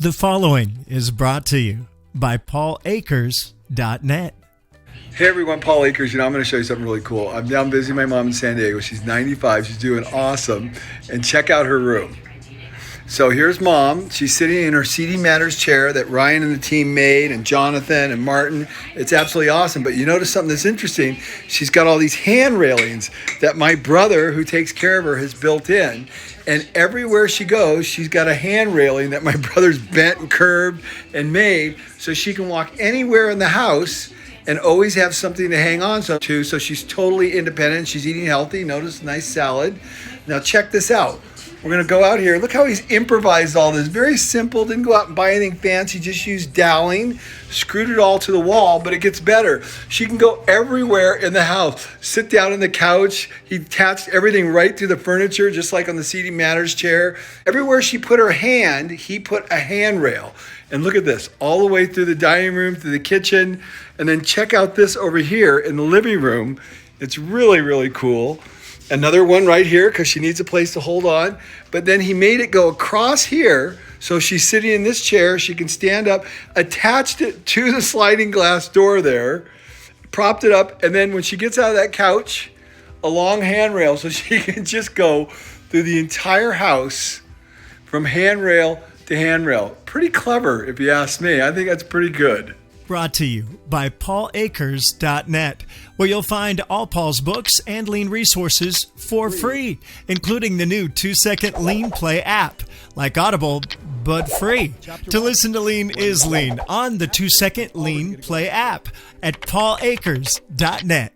The following is brought to you by PaulAkers.net. Hey everyone, Paul Akers. I'm going to show you something really cool. I'm down visiting my mom in San Diego. She's 95. She's doing awesome. And check out her room. So here's mom. She's sitting in her CD Matters chair that Ryan and the team made, and Jonathan and Martin. It's absolutely awesome. But you notice something that's interesting. She's got all these hand railings that my brother, who takes care of her, has built in. And everywhere she goes, she's got a hand railing that my brother's bent and curved and made so she can walk anywhere in the house and always have something to hang on to. So she's totally independent. She's eating healthy. Notice, nice salad. Now check this out. We're going to go out here. Look how he's improvised all this. Very simple. Didn't go out and buy anything fancy. Just used doweling. Screwed it all to the wall, but it gets better. She can go everywhere in the house. Sit down on the couch. He attached everything right through the furniture, just like on the CD Matters chair. Everywhere she put her hand, he put a handrail. And look at this. All the way through the dining room, through the kitchen. And then check out this over here in the living room. It's really, really cool. Another one right here because she needs a place to hold on. But then he made it go across here. So she's sitting in this chair. She can stand up, attached it to the sliding glass door there, propped it up. And then when she gets out of that couch, a long handrail so she can just go through the entire house from handrail to handrail. Pretty clever, if you ask me. I think that's pretty good. Brought to you by PaulAkers.net, where you'll find all Paul's books and lean resources for free, including the new 2-second Lean Play app, like Audible, but free. To listen to Lean is Lean on the 2-second Lean Play app at PaulAkers.net.